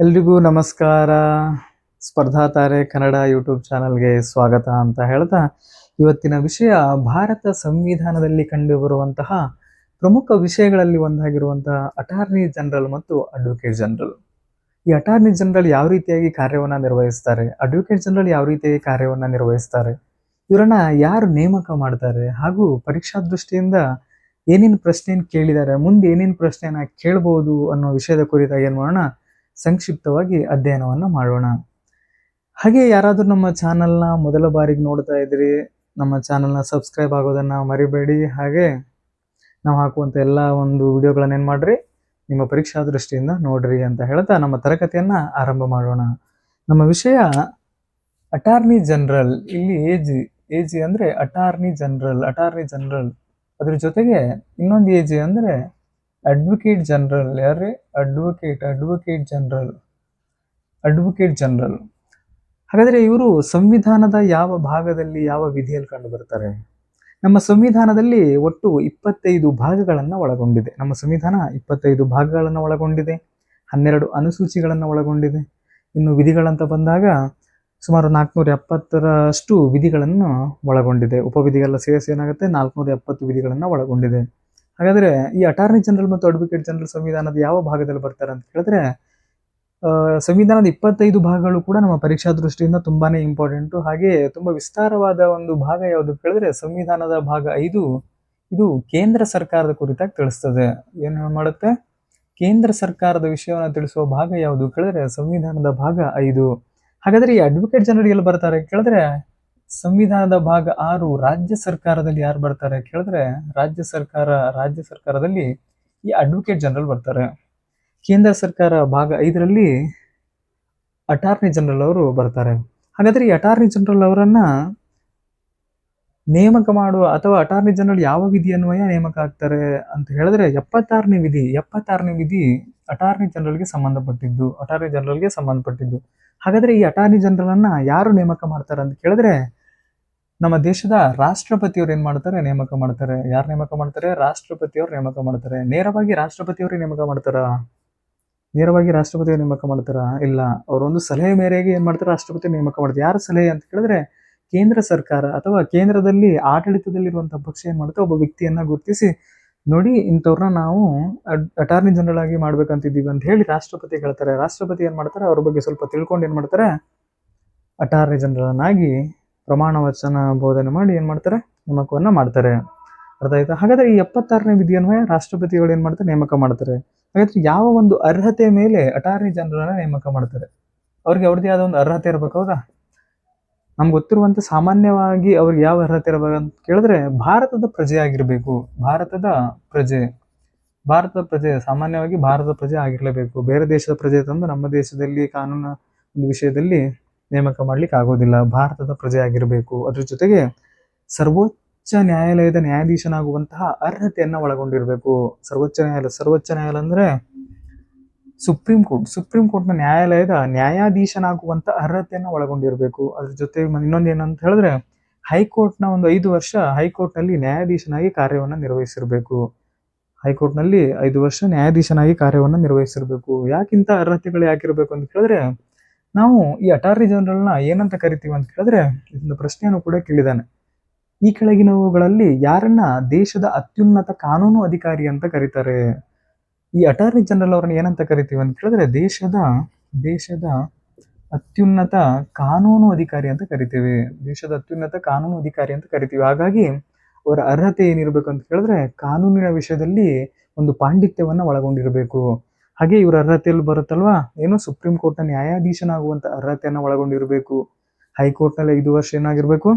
ಎಲ್ರಿಗೂ ನಮಸ್ಕಾರ. ಸ್ಪರ್ಧಾ ತಾರೆ ಕನ್ನಡ ಯೂಟ್ಯೂಬ್ ಚಾನಲ್ಗೆ ಸ್ವಾಗತ ಅಂತ ಹೇಳ್ತಾ, ಇವತ್ತಿನ ವಿಷಯ ಭಾರತ ಸಂವಿಧಾನದಲ್ಲಿ ಕಂಡುಬರುವಂತಹ ಪ್ರಮುಖ ವಿಷಯಗಳಲ್ಲಿ ಒಂದಾಗಿರುವಂತಹ ಅಟಾರ್ನಿ ಜನರಲ್ ಮತ್ತು ಅಡ್ವೊಕೇಟ್ ಜನರಲ್. ಈ ಅಟಾರ್ನಿ ಜನರಲ್ ಯಾವ ರೀತಿಯಾಗಿ ಕಾರ್ಯವನ್ನ ನಿರ್ವಹಿಸ್ತಾರೆ, ಅಡ್ವೊಕೇಟ್ ಜನರಲ್ ಯಾವ ರೀತಿಯಾಗಿ ಕಾರ್ಯವನ್ನ ನಿರ್ವಹಿಸ್ತಾರೆ, ಇವರನ್ನ ಯಾರು ನೇಮಕ ಮಾಡ್ತಾರೆ, ಹಾಗೂ ಪರೀಕ್ಷಾ ದೃಷ್ಟಿಯಿಂದ ಏನೇನು ಪ್ರಶ್ನೆಯನ್ನು ಕೇಳಿದ್ದಾರೆ, ಮುಂದೆ ಏನೇನು ಪ್ರಶ್ನೆಯನ್ನ ಕೇಳಬಹುದು ಅನ್ನೋ ವಿಷಯದ ಕುರಿತಾಗಿ ಏನ್ ಮಾಡೋಣ, ಸಂಕ್ಷಿಪ್ತವಾಗಿ ಅಧ್ಯಯನವನ್ನು ಮಾಡೋಣ. ಹಾಗೆ ಯಾರಾದರೂ ನಮ್ಮ ಚಾನಲ್ನ ಮೊದಲ ಬಾರಿಗೆ ನೋಡ್ತಾ ಇದ್ರಿ, ನಮ್ಮ ಚಾನಲ್ನ ಸಬ್ಸ್ಕ್ರೈಬ್ ಆಗೋದನ್ನ ಮರಿಬೇಡಿ. ಹಾಗೆ ನಾವು ಹಾಕುವಂತ ಎಲ್ಲ ಒಂದು ವಿಡಿಯೋಗಳನ್ನ ಏನ್ ಮಾಡ್ರಿ, ನಿಮ್ಮ ಪರೀಕ್ಷಾ ದೃಷ್ಟಿಯಿಂದ ನೋಡ್ರಿ ಅಂತ ಹೇಳ್ತಾ ನಮ್ಮ ತರಗತಿಯನ್ನ ಆರಂಭ ಮಾಡೋಣ. ನಮ್ಮ ವಿಷಯ ಅಟಾರ್ನಿ ಜನರಲ್. ಇಲ್ಲಿ ಎಜಿ ಅಂದ್ರೆ ಅಟಾರ್ನಿ ಜನರಲ್. ಅದ್ರ ಜೊತೆಗೆ ಇನ್ನೊಂದು ಎಜಿ ಅಂದ್ರೆ ಅಡ್ವೊಕೇಟ್ ಜನರಲ್. ಯಾರ್ರಿ? Advocate general. ಹಾಗಾದ್ರೆ ಇವರು ಸಂವಿಧಾನದ ಯಾವ ಭಾಗದಲ್ಲಿ, ಯಾವ ವಿಧಿಯಲ್ಲಿ ಕಂಡು ಬರ್ತಾರೆ? ನಮ್ಮ ಸಂವಿಧಾನದಲ್ಲಿ ಒಟ್ಟು 25 ಭಾಗಗಳನ್ನ ಒಳಗೊಂಡಿದೆ. ನಮ್ಮ ಸಂವಿಧಾನ 25 ಭಾಗಗಳನ್ನ ಒಳಗೊಂಡಿದೆ, 12 ಅನುಸೂಚಿಗಳನ್ನ ಒಳಗೊಂಡಿದೆ. ಇನ್ನು ವಿಧಿಗಳಂತ ಬಂದಾಗ ಸುಮಾರು 470ರಷ್ಟು ವಿಧಿಗಳನ್ನು ಒಳಗೊಂಡಿದೆ. ಉಪವಿಧಿಗೆಲ್ಲ ಸೇರಿಸಿ ಏನಾಗುತ್ತೆ, 470 ವಿಧಿಗಳನ್ನ ಒಳಗೊಂಡಿದೆ. ಹಾಗಾದ್ರೆ ಈ ಅಟಾರ್ನಿ ಜನರಲ್ ಮತ್ತು ಅಡ್ವೊಕೇಟ್ ಜನರಲ್ ಸಂವಿಧಾನದ ಯಾವ ಭಾಗದಲ್ಲಿ ಬರ್ತಾರೆ ಅಂತ ಹೇಳಿದ್ರೆ, ಸಂವಿಧಾನದ 25 ಭಾಗಗಳು ಕೂಡ ನಮ್ಮ ಪರೀಕ್ಷಾ ದೃಷ್ಟಿಯಿಂದ ತುಂಬಾನೇ ಇಂಪಾರ್ಟೆಂಟ್. ಹಾಗೆ ತುಂಬಾ ವಿಸ್ತಾರವಾದ ಒಂದು ಭಾಗ ಯಾವುದು ಕೇಳಿದ್ರೆ ಸಂವಿಧಾನದ ಭಾಗ 5. ಇದು ಕೇಂದ್ರ ಸರ್ಕಾರದ ಕುರಿತಾಗಿ ತಿಳಿಸ್ತದೆ. ಏನು ಮಾಡುತ್ತೆ? ಕೇಂದ್ರ ಸರ್ಕಾರದ ವಿಷಯವನ್ನು ತಿಳಿಸುವ ಭಾಗ ಯಾವುದು ಕೇಳಿದ್ರೆ ಸಂವಿಧಾನದ ಭಾಗ 5. ಹಾಗಾದ್ರೆ ಈ ಅಡ್ವೊಕೇಟ್ ಜನರಲ್ ಎಲ್ಲಿ ಬರ್ತಾರೆ ಕೇಳಿದ್ರೆ ಸಂವಿಧಾನದ ಭಾಗ 6 ರಾಜ್ಯ ಸರ್ಕಾರದಲ್ಲಿ ಯಾರು ಬರ್ತಾರೆ ಕೇಳಿದ್ರೆ ರಾಜ್ಯ ಸರ್ಕಾರದಲ್ಲಿ ಈ ಅಡ್ವೊಕೇಟ್ ಜನರಲ್ ಬರ್ತಾರೆ. ಕೇಂದ್ರ ಸರ್ಕಾರ ಭಾಗ 5ರಲ್ಲಿ ಅಟಾರ್ನಿ ಜನರಲ್ ಅವರು ಬರ್ತಾರೆ. ಹಾಗಾದ್ರೆ ಈ ಅಟಾರ್ನಿ ಜನರಲ್ ಅವರನ್ನ ನೇಮಕ ಮಾಡುವ ಅಥವಾ ಅಟಾರ್ನಿ ಜನರಲ್ ಯಾವ ವಿಧಿ ಅನ್ವಯ ನೇಮಕ ಆಗ್ತಾರೆ ಅಂತ ಹೇಳಿದ್ರೆ 76ನೇ ವಿಧಿ ಅಟಾರ್ನಿ ಜನರಲ್ಗೆ ಸಂಬಂಧಪಟ್ಟಿದ್ದು. ಹಾಗಾದ್ರೆ ಈ ಅಟಾರ್ನಿ ಜನರಲ್ ಅನ್ನ ಯಾರು ನೇಮಕ ಮಾಡ್ತಾರೆ ಅಂತ ಕೇಳಿದ್ರೆ ನಮ್ಮ ದೇಶದ ರಾಷ್ಟ್ರಪತಿಯವರು ಏನ್ ಮಾಡ್ತಾರೆ, ನೇಮಕ ಮಾಡ್ತಾರೆ. ಯಾರು ನೇಮಕ ಮಾಡ್ತಾರೆ? ರಾಷ್ಟ್ರಪತಿಯವರು ನೇಮಕ ಮಾಡ್ತಾರೆ. ನೇರವಾಗಿ ರಾಷ್ಟ್ರಪತಿಯವರು ನೇಮಕ ಮಾಡ್ತಾರಾ? ಇಲ್ಲ, ಅವರೊಂದು ಸಲಹೆ ಮೇರೆಗೆ ಏನ್ ಮಾಡ್ತಾರೆ, ರಾಷ್ಟ್ರಪತಿ ನೇಮಕ ಮಾಡ್ತಾರೆ. ಯಾರ ಸಲಹೆ ಅಂತ ಕೇಳಿದ್ರೆ ಕೇಂದ್ರ ಸರ್ಕಾರ ಅಥವಾ ಕೇಂದ್ರದಲ್ಲಿ ಆಡಳಿತದಲ್ಲಿರುವಂತಹ ಪಕ್ಷ ಏನ್ ಮಾಡುತ್ತೆ, ಒಬ್ಬ ವ್ಯಕ್ತಿಯನ್ನ ಗುರುತಿಸಿ ನೋಡಿ ಇಂಥವ್ರನ್ನ ನಾವು ಅಟಾರ್ನಿ ಜನರಲ್ ಆಗಿ ಮಾಡ್ಬೇಕಂತಿದ್ದೀವಿ ಅಂತ ಹೇಳಿ ರಾಷ್ಟ್ರಪತಿ ಹೇಳ್ತಾರೆ. ರಾಷ್ಟ್ರಪತಿ ಏನ್ ಮಾಡ್ತಾರೆ, ಅವ್ರ ಬಗ್ಗೆ ಸ್ವಲ್ಪ ತಿಳ್ಕೊಂಡು ಏನ್ ಮಾಡ್ತಾರೆ, ಅಟಾರ್ನಿ ಜನರಲ್ ಆಗಿ ಪ್ರಮಾಣ ವಚನ ಬೋಧನೆ ಮಾಡಿ ಏನ್ ಮಾಡ್ತಾರೆ, ನೇಮಕವನ್ನ ಮಾಡ್ತಾರೆ. ಅರ್ಥ ಆಯ್ತಾ? ಹಾಗಾದ್ರೆ ಈ 76ನೇ ವಿಧಿಯನ್ವಯ ರಾಷ್ಟ್ರಪತಿಗಳು ಏನ್ ಮಾಡ್ತಾರೆ, ನೇಮಕ ಮಾಡ್ತಾರೆ. ಹಾಗಾದ್ರೆ ಯಾವ ಒಂದು ಅರ್ಹತೆ ಮೇಲೆ ಅಟಾರ್ನಿ ಜನರಲ್ ನೇಮಕ ಮಾಡ್ತಾರೆ? ಅವ್ರಿಗೆ ಅವ್ರದ್ದೇ ಆದ ಒಂದು ಅರ್ಹತೆ ಇರ್ಬೇಕು, ಹೌದಾ? ನಮ್ಗೆ ಗೊತ್ತಿರುವಂತೆ ಸಾಮಾನ್ಯವಾಗಿ ಅವ್ರಿಗೆ ಯಾವ ಅರ್ಹತೆ ಇರಬೇಕಂತ ಕೇಳಿದ್ರೆ ಭಾರತದ ಪ್ರಜೆ ಆಗಿರ್ಬೇಕು. ಭಾರತದ ಪ್ರಜೆ ಸಾಮಾನ್ಯವಾಗಿ ಭಾರತದ ಪ್ರಜೆ ಆಗಿರ್ಲೇಬೇಕು. ಬೇರೆ ದೇಶದ ಪ್ರಜೆ ತಂದು ನಮ್ಮ ದೇಶದಲ್ಲಿ ಕಾನೂನು ಒಂದು ವಿಷಯದಲ್ಲಿ ನೇಮಕ ಮಾಡ್ಲಿಕ್ಕೆ ಆಗೋದಿಲ್ಲ. ಭಾರತದ ಪ್ರಜೆ ಆಗಿರಬೇಕು. ಅದ್ರ ಜೊತೆಗೆ ಸರ್ವೋಚ್ಚ ನ್ಯಾಯಾಲಯದ ನ್ಯಾಯಾಧೀಶನಾಗುವಂತಹ ಅರ್ಹತೆಯನ್ನ ಒಳಗೊಂಡಿರ್ಬೇಕು. ಸರ್ವೋಚ್ಚ ನ್ಯಾಯಾಲಯ ಅಂದ್ರೆ ಸುಪ್ರೀಂ ಕೋರ್ಟ್ನ ನ್ಯಾಯಾಲಯದ ನ್ಯಾಯಾಧೀಶನಾಗುವಂತ ಅರ್ಹತೆಯನ್ನ ಒಳಗೊಂಡಿರ್ಬೇಕು. ಅದ್ರ ಜೊತೆ ಇನ್ನೊಂದು ಏನಂತ ಹೇಳಿದ್ರೆ ಹೈಕೋರ್ಟ್ನ ಒಂದು 5 ವರ್ಷ ಹೈಕೋರ್ಟ್ನಲ್ಲಿ ನ್ಯಾಯಾಧೀಶನಾಗಿ ಕಾರ್ಯವನ್ನ ನಿರ್ವಹಿಸಿರ್ಬೇಕು. ಹೈಕೋರ್ಟ್ನಲ್ಲಿ 5 ವರ್ಷ ನ್ಯಾಯಾಧೀಶನಾಗಿ ಕಾರ್ಯವನ್ನ ನಿರ್ವಹಿಸಿರ್ಬೇಕು. ಯಾಕಿಂತ ಅರ್ಹತೆಗಳು ಯಾಕಿರ್ಬೇಕು ಅಂತ ಕೇಳಿದ್ರೆ, ನಾವು ಈ ಅಟಾರ್ನಿ ಜನರಲ್ನ ಏನಂತ ಕರಿತೀವಿ ಅಂತ ಕೇಳಿದ್ರೆ, ಇದೊಂದು ಪ್ರಶ್ನೆಯನ್ನು ಕೂಡ ಕೇಳಿದಾನೆ. ಈ ಕೆಳಗಿನವುಗಳಲ್ಲಿ ಯಾರನ್ನ ದೇಶದ ಅತ್ಯುನ್ನತ ಕಾನೂನು ಅಧಿಕಾರಿ ಅಂತ ಕರೀತಾರೆ? ಈ ಅಟಾರ್ನಿ ಜನರಲ್ ಅವ್ರನ್ನ ಏನಂತ ಕರಿತೀವಿ ಅಂತ ಕೇಳಿದ್ರೆ ದೇಶದ ಅತ್ಯುನ್ನತ ಕಾನೂನು ಅಧಿಕಾರಿ ಅಂತ ಕರಿತೀವಿ. ಹಾಗಾಗಿ ಅವರ ಅರ್ಹತೆ ಏನಿರ್ಬೇಕು ಅಂತ ಕೇಳಿದ್ರೆ ಕಾನೂನಿನ ವಿಷಯದಲ್ಲಿ ಒಂದು ಪಾಂಡಿತ್ಯವನ್ನ ಒಳಗೊಂಡಿರ್ಬೇಕು. ಹಾಗೆ ಇವರ ಅರ್ಹತೆಯಲ್ಲಿ ಬರುತ್ತಲ್ವಾ, ಏನು ಸುಪ್ರೀಂ ಕೋರ್ಟ್ನ ನ್ಯಾಯಾಧೀಶನಾಗುವಂತ ಅರ್ಹತೆಯನ್ನ ಒಳಗೊಂಡಿರ್ಬೇಕು. ಹೈಕೋರ್ಟ್ನಲ್ಲಿ 5 ವರ್ಷ ಏನಾಗಿರ್ಬೇಕು,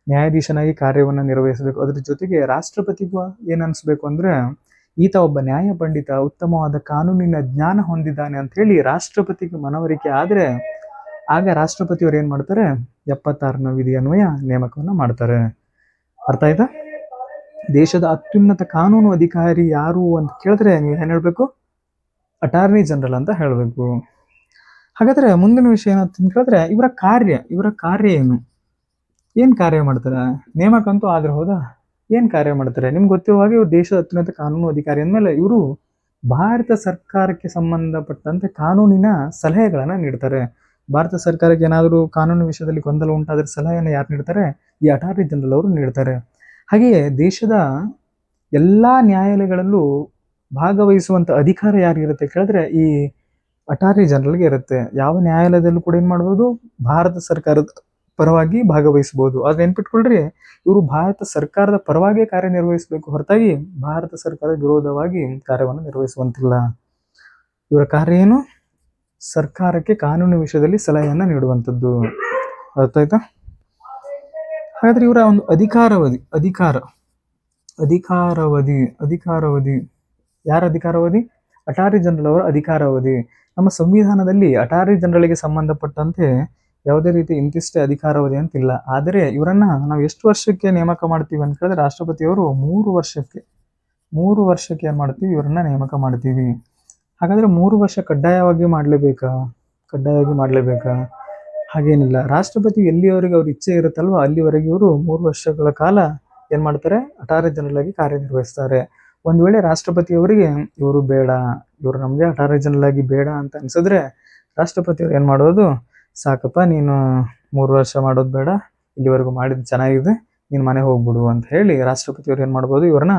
ನ್ಯಾಯಾಧೀಶನಾಗಿ ಕಾರ್ಯವನ್ನ ನಿರ್ವಹಿಸಬೇಕು. ಅದ್ರ ಜೊತೆಗೆ ರಾಷ್ಟ್ರಪತಿಗೂ ಏನ್ ಅನ್ಸ್ಬೇಕು ಅಂದ್ರೆ ಈತ ಒಬ್ಬ ನ್ಯಾಯ ಪಂಡಿತ, ಉತ್ತಮವಾದ ಕಾನೂನಿನ ಜ್ಞಾನ ಹೊಂದಿದ್ದಾನೆ ಅಂತ ಹೇಳಿ ರಾಷ್ಟ್ರಪತಿಗೆ ಮನವರಿಕೆ ಆದ್ರೆ ಆಗ ರಾಷ್ಟ್ರಪತಿಯವರು ಏನ್ ಮಾಡ್ತಾರೆ, 76ನ ವಿಧಿ ಅನ್ವಯ ನೇಮಕವನ್ನ ಮಾಡ್ತಾರೆ. ಅರ್ಥ ಆಯ್ತಾ? ದೇಶದ ಅತ್ಯುನ್ನತ ಕಾನೂನು ಅಧಿಕಾರಿ ಯಾರು ಅಂತ ಕೇಳಿದ್ರೆ ನೀವು ಏನ್ ಹೇಳ್ಬೇಕು, ಅಟಾರ್ನಿ ಜನರಲ್ ಅಂತ ಹೇಳ್ಬೇಕು. ಹಾಗಾದ್ರೆ ಮುಂದಿನ ವಿಷಯ ಏನಂತ ಕೇಳಿದ್ರೆ ಇವರ ಕಾರ್ಯ ಏನ್ ಕಾರ್ಯ ಮಾಡ್ತಾರೆ? ನೇಮಕ ಆದ್ರೆ ಹೌದಾ, ಏನ್ ಕಾರ್ಯ ಮಾಡ್ತಾರೆ? ನಿಮ್ಗೆ ಗೊತ್ತಿರುವ ಹಾಗೆ ಇವರು ದೇಶದ ಅತ್ಯುನ್ನತ ಕಾನೂನು ಅಧಿಕಾರಿ ಅಂದ್ಮೇಲೆ ಇವರು ಭಾರತ ಸರ್ಕಾರಕ್ಕೆ ಸಂಬಂಧಪಟ್ಟಂತೆ ಕಾನೂನಿನ ಸಲಹೆಗಳನ್ನು ನೀಡ್ತಾರೆ. ಭಾರತ ಸರ್ಕಾರಕ್ಕೆ ಏನಾದರೂ ಕಾನೂನು ವಿಷಯದಲ್ಲಿ ಗೊಂದಲ ಉಂಟಾದರೆ ಸಲಹೆಯನ್ನು ಯಾರು ನೀಡ್ತಾರೆ? ಈ ಅಟಾರ್ನಿ ಜನರಲ್ ಅವರು ನೀಡ್ತಾರೆ. ಹಾಗೆಯೇ ದೇಶದ ಎಲ್ಲ ನ್ಯಾಯಾಲಯಗಳಲ್ಲೂ ಭಾಗವಹಿಸುವಂತ ಅಧಿಕಾರ ಯಾರಿಗಿರುತ್ತೆ ಕೇಳಿದ್ರೆ ಈ ಅಟಾರ್ನಿ ಜನರಲ್ಗೆ ಇರುತ್ತೆ. ಯಾವ ನ್ಯಾಯಾಲಯದಲ್ಲೂ ಕೂಡ ಏನ್ ಮಾಡ್ಬೋದು? ಭಾರತ ಸರ್ಕಾರದ ಪರವಾಗಿ ಭಾಗವಹಿಸಬಹುದು. ಆದ್ರೆ ನೆನ್ಪಿಟ್ಕೊಳ್ರಿ, ಇವರು ಭಾರತ ಸರ್ಕಾರದ ಪರವಾಗಿ ಕಾರ್ಯನಿರ್ವಹಿಸಬೇಕು ಹೊರತಾಗಿ ಭಾರತ ಸರ್ಕಾರದ ವಿರೋಧವಾಗಿ ಕಾರ್ಯವನ್ನು ನಿರ್ವಹಿಸುವಂತಿಲ್ಲ. ಇವರ ಕಾರ್ಯ ಏನು? ಸರ್ಕಾರಕ್ಕೆ ಕಾನೂನು ವಿಷಯದಲ್ಲಿ ಸಲಹೆಯನ್ನ ನೀಡುವಂಥದ್ದು. ಅರ್ಥ ಆಯ್ತಾ? ಹಾಗಾದ್ರೆ ಇವರ ಒಂದು ಅಧಿಕಾರಾವಧಿ ಯಾರ ಅಧಿಕಾರಾವಧಿ? ಅಟಾರ್ನಿ ಜನರಲ್ ಅವರ ಅಧಿಕಾರಾವಧಿ. ನಮ್ಮ ಸಂವಿಧಾನದಲ್ಲಿ ಅಟಾರ್ನಿ ಜನರಲ್ಗೆ ಸಂಬಂಧಪಟ್ಟಂತೆ ಯಾವುದೇ ರೀತಿ ಇಂತಿಷ್ಟೇ ಅಧಿಕಾರಾವಧಿ ಅಂತಿಲ್ಲ. ಆದರೆ ಇವರನ್ನ ನಾವು ಎಷ್ಟು ವರ್ಷಕ್ಕೆ ನೇಮಕ ಮಾಡ್ತೀವಿ ಅಂತ ಕೇಳಿದ್ರೆ ರಾಷ್ಟ್ರಪತಿಯವರು 3 ವರ್ಷಕ್ಕೆ ಏನ್ ಮಾಡ್ತೀವಿ? ಇವರನ್ನ ನೇಮಕ ಮಾಡ್ತೀವಿ. ಹಾಗಾದ್ರೆ 3 ವರ್ಷ ಕಡ್ಡಾಯವಾಗಿ ಮಾಡ್ಲೇಬೇಕಾ? ಹಾಗೇನಿಲ್ಲ. ರಾಷ್ಟ್ರಪತಿ ಎಲ್ಲಿಯವರೆಗೆ ಅವ್ರ ಇಚ್ಛೆ ಇರುತ್ತಲ್ವ ಅಲ್ಲಿವರೆಗೆ ಇವರು 3 ವರ್ಷಗಳ ಕಾಲ ಏನ್ ಮಾಡ್ತಾರೆ? ಅಟಾರ್ನಿ ಜನರಲ್ ಆಗಿ ಕಾರ್ಯನಿರ್ವಹಿಸ್ತಾರೆ. ಒಂದ್ ವೇಳೆ ರಾಷ್ಟ್ರಪತಿಯವರಿಗೆ ಇವರು ನಮ್ಗೆ ಅಟಾರ್ನಿ ಜನರಲ್ ಆಗಿ ಬೇಡ ಅಂತ ಅನ್ಸಿದ್ರೆ ರಾಷ್ಟ್ರಪತಿಯವರು ಏನ್ ಮಾಡೋದು? ಸಾಕಪ್ಪ, ನೀನು 3 ವರ್ಷ ಮಾಡೋದು ಬೇಡ, ಇಲ್ಲಿವರೆಗೂ ಮಾಡಿದ್ ಚೆನ್ನಾಗಿದೆ, ನೀನ್ ಮನೆ ಹೋಗ್ಬಿಡು ಅಂತ ಹೇಳಿ ರಾಷ್ಟ್ರಪತಿಯವರು ಏನ್ ಮಾಡ್ಬೋದು? ಇವ್ರನ್ನ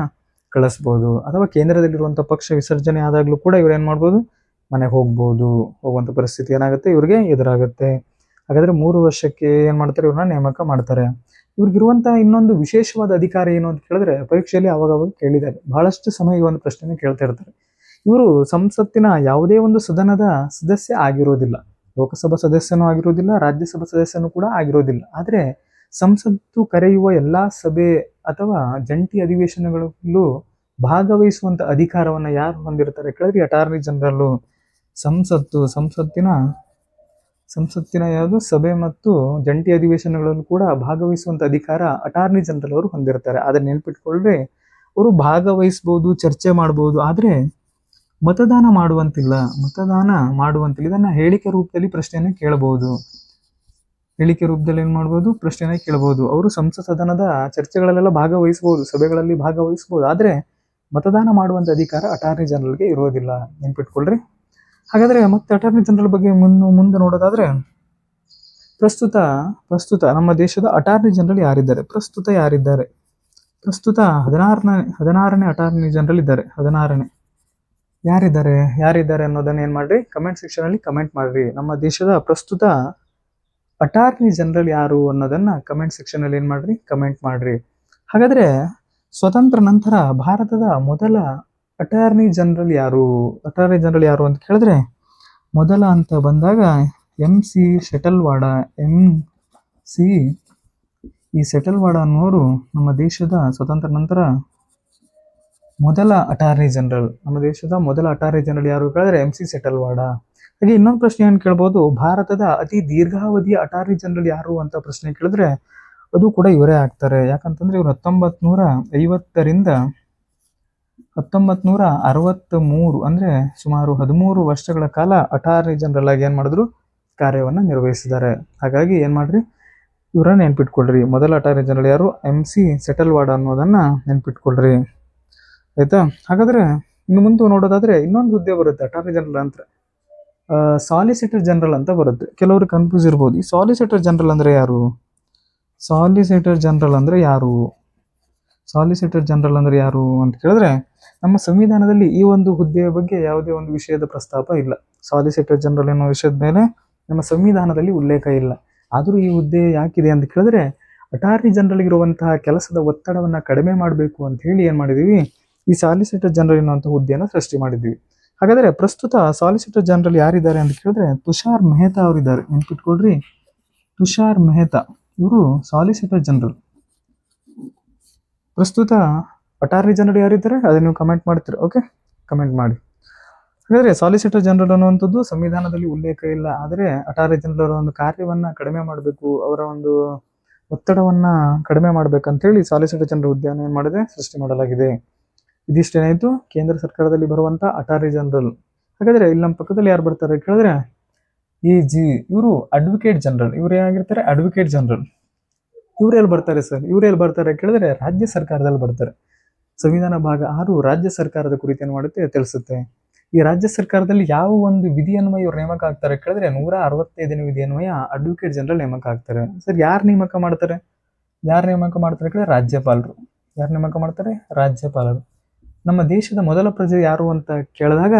ಕಳಿಸ್ಬೋದು. ಅಥವಾ ಕೇಂದ್ರದಲ್ಲಿರುವಂತ ಪಕ್ಷ ವಿಸರ್ಜನೆ ಆದಾಗ್ಲೂ ಕೂಡ ಇವ್ರು ಏನ್ ಮಾಡ್ಬೋದು? ಮನೆಗೆ ಹೋಗುವಂತ ಪರಿಸ್ಥಿತಿ ಏನಾಗುತ್ತೆ? ಇವ್ರಿಗೆ ಎದುರಾಗುತ್ತೆ. ಹಾಗಾದ್ರೆ 3 ವರ್ಷಕ್ಕೆ ಏನ್ ಮಾಡ್ತಾರೆ? ಇವ್ರನ್ನ ನೇಮಕ ಮಾಡ್ತಾರೆ. ಇವ್ರಿಗಿರುವಂತಹ ಇನ್ನೊಂದು ವಿಶೇಷವಾದ ಅಧಿಕಾರ ಏನು ಅಂತ ಕೇಳಿದ್ರೆ ಪರೀಕ್ಷೆಯಲ್ಲಿ ಅವಾಗ ಕೇಳಿದ್ದಾರೆ. ಬಹಳಷ್ಟು ಸಮಯ ಈ ಒಂದು ಪ್ರಶ್ನೆ ಕೇಳ್ತಾ ಇರ್ತಾರೆ. ಇವರು ಸಂಸತ್ತಿನ ಯಾವುದೇ ಒಂದು ಸದನದ ಸದಸ್ಯ ಆಗಿರೋದಿಲ್ಲ. ಲೋಕಸಭಾ ಸದಸ್ಯನೂ ಆಗಿರೋದಿಲ್ಲ, ರಾಜ್ಯಸಭಾ ಸದಸ್ಯನೂ ಕೂಡ ಆಗಿರೋದಿಲ್ಲ. ಆದ್ರೆ ಸಂಸತ್ತು ಕರೆಯುವ ಎಲ್ಲಾ ಸಭೆ ಅಥವಾ ಜಂಟಿ ಅಧಿವೇಶನಗಳಲ್ಲೂ ಭಾಗವಹಿಸುವಂತ ಅಧಿಕಾರವನ್ನ ಯಾರು ಹೊಂದಿರ್ತಾರೆ ಕೇಳಿದ್ರೆ ಅಟಾರ್ನಿ ಜನರಲ್. ಸಂಸತ್ತಿನ ಯಾವುದು ಸಭೆ ಮತ್ತು ಜಂಟಿ ಅಧಿವೇಶನಗಳಲ್ಲೂ ಕೂಡ ಭಾಗವಹಿಸುವಂತ ಅಧಿಕಾರ ಅಟಾರ್ನಿ ಜನರಲ್ ಅವರು ಹೊಂದಿರ್ತಾರೆ. ಆದ್ರೆ ನೆನ್ಪಿಟ್ಕೊಳ್ರಿ, ಅವರು ಭಾಗವಹಿಸಬಹುದು, ಚರ್ಚೆ ಮಾಡಬಹುದು, ಆದ್ರೆ ಮತದಾನ ಮಾಡುವಂತಿಲ್ಲ. ಇದನ್ನ ಹೇಳಿಕೆ ರೂಪದಲ್ಲಿ ಪ್ರಶ್ನೆಯನ್ನು ಕೇಳಬಹುದು. ಏನ್ ಮಾಡಬಹುದು? ಪ್ರಶ್ನೆಯನ್ನು ಕೇಳಬಹುದು. ಅವರು ಸಂಸತ್ ಸದನದ ಚರ್ಚೆಗಳಲ್ಲೆಲ್ಲ ಭಾಗವಹಿಸಬಹುದು, ಸಭೆಗಳಲ್ಲಿ ಭಾಗವಹಿಸಬಹುದು, ಆದ್ರೆ ಮತದಾನ ಮಾಡುವಂತ ಅಧಿಕಾರ ಅಟಾರ್ನಿ ಜನರಲ್ಗೆ ಇರೋದಿಲ್ಲ. ನೆನ್ಪಿಟ್ಕೊಳ್ರಿ. ಹಾಗಾದ್ರೆ ಮತ್ತೆ ಅಟಾರ್ನಿ ಜನರಲ್ ಬಗ್ಗೆ ಮುಂದೆ ನೋಡೋದಾದ್ರೆ ಪ್ರಸ್ತುತ ನಮ್ಮ ದೇಶದ ಅಟಾರ್ನಿ ಜನರಲ್ ಯಾರಿದ್ದಾರೆ? ಪ್ರಸ್ತುತ 16ನೇ ಅಟಾರ್ನಿ ಜನರಲ್ ಇದ್ದಾರೆ. 16ನೇ ಯಾರಿದ್ದಾರೆ ಅನ್ನೋದನ್ನ ಏನ್ ಮಾಡ್ರಿ? ಕಮೆಂಟ್ ಸೆಕ್ಷನ್ ಅಲ್ಲಿ ಕಮೆಂಟ್ ಮಾಡ್ರಿ. ನಮ್ಮ ದೇಶದ ಪ್ರಸ್ತುತ ಅಟಾರ್ನಿ ಜನರಲ್ ಯಾರು ಅನ್ನೋದನ್ನ ಕಮೆಂಟ್ ಸೆಕ್ಷನ್ ಅಲ್ಲಿ ಏನ್ ಮಾಡ್ರಿ? ಕಮೆಂಟ್ ಮಾಡ್ರಿ. ಹಾಗಾದ್ರೆ ಸ್ವತಂತ್ರ ನಂತರ ಭಾರತದ ಮೊದಲ ಅಟಾರ್ನಿ ಜನರಲ್ ಯಾರು ಅಂತ ಕೇಳಿದ್ರೆ ಮೊದಲ ಅಂತ ಬಂದಾಗ MC ಶೆಟಲ್ವಾಡ ಅನ್ನೋರು ನಮ್ಮ ದೇಶದ ಸ್ವತಂತ್ರ ನಂತರ ಮೊದಲ ಅಟಾರ್ನಿ ಜನರಲ್. ನಮ್ಮ ದೇಶದ ಮೊದಲ ಅಟಾರ್ನಿ ಜನರಲ್ ಯಾರು ಕೇಳಿದ್ರೆ MC ಶೆಟಲ್ವಾಡ. ಹಾಗೆ ಇನ್ನೊಂದು ಪ್ರಶ್ನೆ ಏನ್ ಕೇಳ್ಬೋದು? ಭಾರತದ ಅತಿ ದೀರ್ಘಾವಧಿಯ ಅಟಾರ್ನಿ ಜನರಲ್ ಯಾರು ಅಂತ ಪ್ರಶ್ನೆ ಕೇಳಿದ್ರೆ ಅದು ಕೂಡ ಇವರೇ ಆಗ್ತಾರೆ. ಯಾಕಂತಂದ್ರೆ ಇವರು 1950ರಿಂದ 1963 ಅಂದ್ರೆ ಸುಮಾರು 13 ವರ್ಷಗಳ ಕಾಲ ಅಟಾರ್ನಿ ಜನರಲ್ ಆಗಿ ಏನ್ ಮಾಡಿದ್ರು? ಕಾರ್ಯವನ್ನ ನಿರ್ವಹಿಸಿದ್ದಾರೆ. ಹಾಗಾಗಿ ಏನ್ ಮಾಡ್ರಿ? ಇವರನ್ನ ನೆನ್ಪಿಟ್ಕೊಳ್ರಿ. ಮೊದಲ ಅಟಾರ್ನಿ ಜನರಲ್ ಯಾರು? MC ಶೆಟಲ್ವಾಡ ಅನ್ನೋದನ್ನ ನೆನ್ಪಿಟ್ಕೊಳ್ರಿ. ಆಯ್ತಾ? ಹಾಗಾದ್ರೆ ಇನ್ನು ಮುಂದೆ ನೋಡೋದಾದ್ರೆ ಇನ್ನೊಂದು ಹುದ್ದೆ ಬರುತ್ತೆ ಅಟಾರ್ನಿ ಜನರಲ್ ಅಂತ, ಸಾಲಿಸಿಟರ್ ಜನರಲ್ ಅಂತ ಬರುತ್ತೆ. ಕೆಲವರು ಕನ್ಫ್ಯೂಸ್ ಇರ್ಬೋದು. ಈ ಸಾಲಿಸಿಟರ್ ಜನರಲ್ ಅಂದ್ರೆ ಯಾರು? ಸಾಲಿಸಿಟರ್ ಜನರಲ್ ಅಂದ್ರೆ ಯಾರು ಅಂತ ಕೇಳಿದ್ರೆ ನಮ್ಮ ಸಂವಿಧಾನದಲ್ಲಿ ಈ ಒಂದು ಹುದ್ದೆಯ ಬಗ್ಗೆ ಯಾವುದೇ ಒಂದು ವಿಷಯದ ಪ್ರಸ್ತಾಪ ಇಲ್ಲ. ಸಾಲಿಸಿಟರ್ ಜನರಲ್ ಎನ್ನುವ ವಿಷಯದ ಮೇಲೆ ನಮ್ಮ ಸಂವಿಧಾನದಲ್ಲಿ ಉಲ್ಲೇಖ ಇಲ್ಲ. ಆದರೂ ಈ ಹುದ್ದೆ ಯಾಕಿದೆ ಅಂತ ಕೇಳಿದ್ರೆ ಅಟಾರ್ನಿ ಜನರಲ್ ಇರುವಂತಹ ಕೆಲಸದ ಒತ್ತಡವನ್ನ ಕಡಿಮೆ ಮಾಡಬೇಕು ಅಂತ ಹೇಳಿ ಏನ್ ಮಾಡಿದೀವಿ? ಈ ಸಾಲಿಸಿಟರ್ ಜನರಲ್ ಎನ್ನುವಂತಹ ಹುದ್ದೆಯನ್ನು ಸೃಷ್ಟಿ ಮಾಡಿದ್ವಿ. ಹಾಗಾದ್ರೆ ಪ್ರಸ್ತುತ ಸಾಲಿಸಿಟರ್ ಜನರಲ್ ಯಾರಿದ್ದಾರೆ ಅಂತ ಕೇಳಿದ್ರೆ ತುಷಾರ್ ಮೆಹ್ತಾ ಅವರಿದ್ದಾರೆ. ನೆನ್ಪಿಟ್ಕೊಳ್ರಿ, ತುಷಾರ್ ಮೆಹ್ತಾ ಇವರು ಸಾಲಿಸಿಟರ್ ಜನರಲ್. ಪ್ರಸ್ತುತ ಅಟಾರ್ನಿ ಜನರಲ್ ಯಾರಿದ್ದಾರೆ ಅದನ್ನ ನೀವು ಕಮೆಂಟ್ ಮಾಡ್ತೀರಾ. ಓಕೆ, ಕಮೆಂಟ್ ಮಾಡಿ. ಹಾಗಾದ್ರೆ ಸಾಲಿಸಿಟರ್ ಜನರಲ್ ಅನ್ನುವಂಥದ್ದು ಸಂವಿಧಾನದಲ್ಲಿ ಉಲ್ಲೇಖ ಇಲ್ಲ. ಆದರೆ ಅಟಾರ್ನಿ ಜನರಲ್ ಒಂದು ಕಾರ್ಯವನ್ನ ಕಡಿಮೆ ಮಾಡಬೇಕು, ಅವರ ಒಂದು ಒತ್ತಡವನ್ನ ಕಡಿಮೆ ಮಾಡ್ಬೇಕಂತ ಹೇಳಿ ಸಾಲಿಸಿಟರ್ ಜನರಲ್ ಹುದ್ದೆಯನ್ನು ಏನ್ ಮಾಡಿದೆ? ಸೃಷ್ಟಿ ಮಾಡಲಾಗಿದೆ. ಇದಿಷ್ಟೇನಾಯ್ತು ಕೇಂದ್ರ ಸರ್ಕಾರದಲ್ಲಿ ಬರುವಂತ ಅಟಾರ್ನಿ ಜನರಲ್. ಹಾಗಾದ್ರೆ ಇಲ್ಲಿ ನಮ್ಮ ಪಕ್ಕದಲ್ಲಿ ಯಾರು ಬರ್ತಾರೆ ಕೇಳಿದ್ರೆ ಇವರು ಅಡ್ವೊಕೇಟ್ ಜನರಲ್. ಇವ್ರು ಏನಾಗಿರ್ತಾರೆ? Advocate general. ಇವ್ರು ಎಲ್ಲಿ ಬರ್ತಾರೆ ಸರ್? ಇವ್ರು ಎಲ್ಲಿ ಬರ್ತಾರೆ ಕೇಳಿದ್ರೆ ರಾಜ್ಯ ಸರ್ಕಾರದಲ್ಲಿ ಬರ್ತಾರೆ. ಸಂವಿಧಾನ ಭಾಗ 6 ರಾಜ್ಯ ಸರ್ಕಾರದ ಕುರಿತು ಏನ್ ಮಾಡುತ್ತೆ ತಿಳಿಸುತ್ತೆ. ಈ ರಾಜ್ಯ ಸರ್ಕಾರದಲ್ಲಿ ಯಾವ ಒಂದು ವಿಧಿಯನ್ವಯ ಇವ್ರು ನೇಮಕ ಆಗ್ತಾರೆ ಕೇಳಿದ್ರೆ 165ನೇ ವಿಧಿಯನ್ವಯ ಅಡ್ವೊಕೇಟ್ ಜನರಲ್ ನೇಮಕ ಆಗ್ತಾರೆ. ಸರ್ ಯಾರು ನೇಮಕ ಮಾಡ್ತಾರೆ? ಕೇಳಿದ್ರೆ ರಾಜ್ಯಪಾಲರು. ಯಾರು ನೇಮಕ ಮಾಡ್ತಾರೆ? ರಾಜ್ಯಪಾಲರು. ನಮ್ಮ ದೇಶದ ಮೊದಲ ಪ್ರಜೆ ಯಾರು ಅಂತ ಕೇಳಿದಾಗ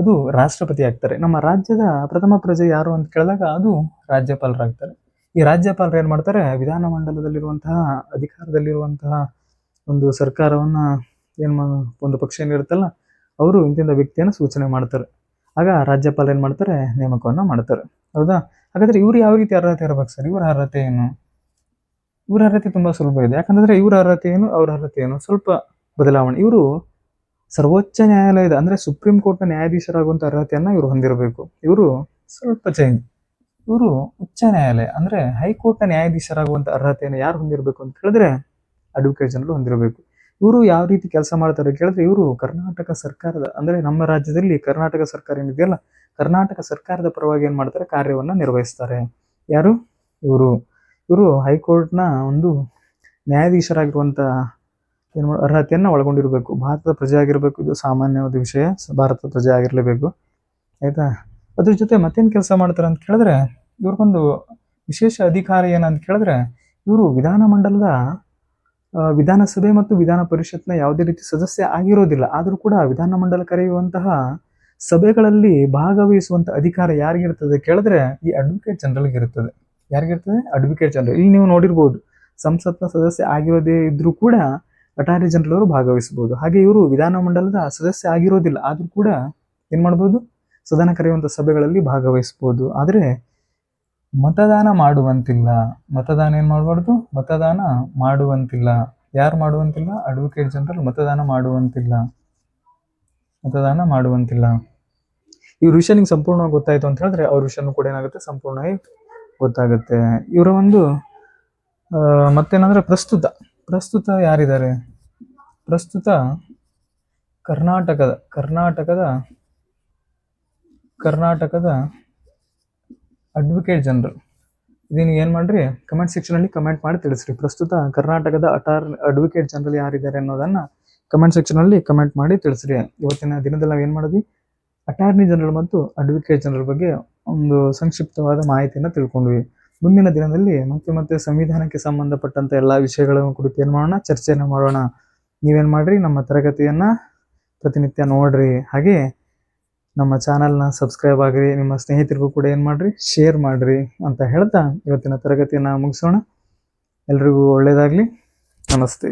ಅದು ರಾಷ್ಟ್ರಪತಿ ಆಗ್ತಾರೆ. ನಮ್ಮ ರಾಜ್ಯದ ಪ್ರಥಮ ಪ್ರಜೆ ಯಾರು ಅಂತ ಕೇಳಿದಾಗ ಅದು ರಾಜ್ಯಪಾಲರಾಗ್ತಾರೆ. ಈ ರಾಜ್ಯಪಾಲರು ಏನ್ ಮಾಡ್ತಾರೆ? ವಿಧಾನಮಂಡಲದಲ್ಲಿರುವಂತಹ ಅಧಿಕಾರದಲ್ಲಿರುವಂತಹ ಒಂದು ಸರ್ಕಾರವನ್ನ ಒಂದು ಪಕ್ಷ ಏನಿರುತ್ತಲ್ಲ ಅವರು ಇಂತಿಂತ ವ್ಯಕ್ತಿಯನ್ನು ಸೂಚನೆ ಮಾಡ್ತಾರೆ. ಆಗ ರಾಜ್ಯಪಾಲ ಏನ್ ಮಾಡ್ತಾರೆ? ನೇಮಕವನ್ನ ಮಾಡ್ತಾರೆ. ಹೌದಾ? ಹಾಗಾದ್ರೆ ಇವ್ರು ಯಾವ ರೀತಿ ಅರ್ಹತೆ ಇರ್ಬೇಕು ಸರ್? ಇವರ ಅರ್ಹತೆ ಏನು? ಇವರ ಅರ್ಹತೆ ತುಂಬಾ ಸುಲಭ ಇದೆ. ಯಾಕಂದ್ರೆ ಇವರ ಅರ್ಹತೆ ಏನು, ಅವ್ರ ಅರ್ಹತೆ ಏನು ಸ್ವಲ್ಪ ಬದಲಾವಣೆ. ಇವರು ಸರ್ವೋಚ್ಚ ನ್ಯಾಯಾಲಯದ ಅಂದ್ರೆ ಸುಪ್ರೀಂ ಕೋರ್ಟ್ ನ ನ್ಯಾಯಾಧೀಶರಾಗುವಂತ ಅರ್ಹತೆಯನ್ನ ಇವರು ಹೊಂದಿರಬೇಕು. ಇವರು ಸ್ವಲ್ಪ ಚೇಂಜ್. ಇವರು ಉಚ್ಚ ನ್ಯಾಯಾಲಯ ಅಂದ್ರೆ ಹೈಕೋರ್ಟ್ ನ ನ್ಯಾಯಾಧೀಶರಾಗುವಂತ ಅರ್ಹತೆಯನ್ನು ಯಾರು ಹೊಂದಿರಬೇಕು ಅಂತ ಹೇಳಿದ್ರೆ ಅಡ್ವೊಕೇಟ್ ಜನರಲ್ ಹೊಂದಿರಬೇಕು. ಇವರು ಯಾವ ರೀತಿ ಕೆಲಸ ಮಾಡ್ತಾರೆ ಕೇಳಿದ್ರೆ ಇವರು ಕರ್ನಾಟಕ ಸರ್ಕಾರದ ಅಂದ್ರೆ ನಮ್ಮ ರಾಜ್ಯದಲ್ಲಿ ಕರ್ನಾಟಕ ಸರ್ಕಾರ ಏನಿದೆಯಲ್ಲ ಕರ್ನಾಟಕ ಸರ್ಕಾರದ ಪರವಾಗಿ ಏನ್ ಮಾಡ್ತಾರೆ? ಕಾರ್ಯವನ್ನ ನಿರ್ವಹಿಸ್ತಾರೆ. ಯಾರು? ಇವರು ಹೈಕೋರ್ಟ್ನ ಒಂದು ನ್ಯಾಯಾಧೀಶರಾಗಿರುವಂತ ಅರ್ಹತೆಯನ್ನ ಒಳಗೊಂಡಿರಬೇಕು. ಭಾರತದ ಪ್ರಜೆ ಆಗಿರ್ಬೇಕು. ಇದು ಸಾಮಾನ್ಯವಾದ ವಿಷಯ. ಭಾರತದ ಪ್ರಜೆ ಆಗಿರ್ಲೇಬೇಕು. ಆಯ್ತಾ? ಅದ್ರ ಜೊತೆ ಮತ್ತೇನ್ ಕೆಲಸ ಮಾಡ್ತಾರೆ ಅಂತ ಕೇಳಿದ್ರೆ ಇವ್ರಿಗೊಂದು ವಿಶೇಷ ಅಧಿಕಾರ ಏನಂತ ಕೇಳಿದ್ರೆ ಇವರು ವಿಧಾನಮಂಡಲದ ವಿಧಾನಸಭೆ ಮತ್ತು ವಿಧಾನ ಪರಿಷತ್ನ ಯಾವುದೇ ರೀತಿ ಸದಸ್ಯ ಆಗಿರೋದಿಲ್ಲ. ಆದ್ರೂ ಕೂಡ ವಿಧಾನಮಂಡಲ ಕರೆಯುವಂತಹ ಸಭೆಗಳಲ್ಲಿ ಭಾಗವಹಿಸುವಂತ ಅಧಿಕಾರ ಯಾರಿಗಿರ್ತದೆ ಕೇಳಿದ್ರೆ ಈ ಅಡ್ವೊಕೇಟ್ ಜನರಲ್ಗೆ ಇರ್ತದೆ. ಯಾರಿಗಿರ್ತದೆ? Advocate general. ಇಲ್ಲಿ ನೀವು ನೋಡಿರ್ಬೋದು ಸಂಸತ್ನ ಸದಸ್ಯ ಆಗಿರೋದೇ ಇದ್ರೂ ಕೂಡ ಅಟಾರ್ನಿ ಜನರಲ್ ಅವರು ಭಾಗವಹಿಸಬಹುದು. ಹಾಗೆ ಇವರು ವಿಧಾನಮಂಡಲದ ಸದಸ್ಯ ಆಗಿರೋದಿಲ್ಲ. ಆದ್ರೂ ಕೂಡ ಏನ್ ಮಾಡ್ಬೋದು? ಸದನ ಕರೆಯುವಂತ ಸಭೆಗಳಲ್ಲಿ ಭಾಗವಹಿಸಬಹುದು. ಆದ್ರೆ ಮತದಾನ ಮಾಡುವಂತಿಲ್ಲ. ಮತದಾನ ಏನ್ ಮಾಡಬಾರ್ದು? ಮತದಾನ ಮಾಡುವಂತಿಲ್ಲ. ಯಾರು ಮಾಡುವಂತಿಲ್ಲ? ಅಡ್ವೊಕೇಟ್ ಜನರಲ್ ಮತದಾನ ಮಾಡುವಂತಿಲ್ಲ. ಇವ್ರ ವಿಷಯ ನಿಂಗೆ ಸಂಪೂರ್ಣವಾಗಿ ಗೊತ್ತಾಯ್ತು ಅಂತ ಹೇಳಿದ್ರೆ ಅವ್ರ ವಿಷಯನೂ ಕೂಡ ಏನಾಗುತ್ತೆ? ಸಂಪೂರ್ಣವಾಗಿ ಗೊತ್ತಾಗುತ್ತೆ. ಇವರ ಒಂದು ಮತ್ತೇನಂದ್ರೆ ಪ್ರಸ್ತುತ ಯಾರಿದ್ದಾರೆ? ಪ್ರಸ್ತುತ ಕರ್ನಾಟಕದ ಅಡ್ವೊಕೇಟ್ ಜನರಲ್. ಇದನ್ನು ಏನ್ ಮಾಡ್ರಿ? ಕಮೆಂಟ್ ಸೆಕ್ಷನ್ ಅಲ್ಲಿ ಕಮೆಂಟ್ ಮಾಡಿ ತಿಳಿಸ್ರಿ. ಪ್ರಸ್ತುತ ಕರ್ನಾಟಕದ ಅಡ್ವೊಕೇಟ್ ಜನರಲ್ ಯಾರಿದ್ದಾರೆ ಅನ್ನೋದನ್ನ ಕಮೆಂಟ್ ಸೆಕ್ಷನ್ ಅಲ್ಲಿ ಕಮೆಂಟ್ ಮಾಡಿ ತಿಳಿಸ್ರಿ. ಇವತ್ತಿನ ದಿನದಲ್ಲಿ ನಾವು ಏನ್ ಮಾಡಿದ್ವಿ? ಅಟಾರ್ನಿ ಜನರಲ್ ಮತ್ತು ಅಡ್ವೊಕೇಟ್ ಜನರಲ್ ಬಗ್ಗೆ ಒಂದು ಸಂಕ್ಷಿಪ್ತವಾದ ಮಾಹಿತಿಯನ್ನು ತಿಳ್ಕೊಂಡ್ವಿ. ಮುಂದಿನ ದಿನದಲ್ಲಿ ಮತ್ತೆ ಸಂವಿಧಾನಕ್ಕೆ ಸಂಬಂಧಪಟ್ಟಂತ ಎಲ್ಲಾ ವಿಷಯಗಳ ಕುರಿತು ಏನ್ ಮಾಡೋಣ? ಚರ್ಚೆಯನ್ನು ಮಾಡೋಣ. ನೀವೇನ್ ಮಾಡ್ರಿ? ನಮ್ಮ ತರಗತಿಯನ್ನ ಪ್ರತಿನಿತ್ಯ ನೋಡ್ರಿ. ಹಾಗೆ ನಮ್ಮ ಚಾನಲ್ನ ಸಬ್ಸ್ಕ್ರೈಬ್ ಆಗ್ರಿ. ನಿಮ್ಮ ಸ್ನೇಹಿತರಿಗೂ ಕೂಡ ಏನ್ ಮಾಡ್ರಿ? ಶೇರ್ ಮಾಡ್ರಿ ಅಂತ ಹೇಳ್ತಾ ಇವತ್ತಿನ ತರಗತಿಯನ್ನ ಮುಗಿಸೋಣ. ಎಲ್ರಿಗೂ ಒಳ್ಳೇದಾಗ್ಲಿ. ನಮಸ್ತೆ.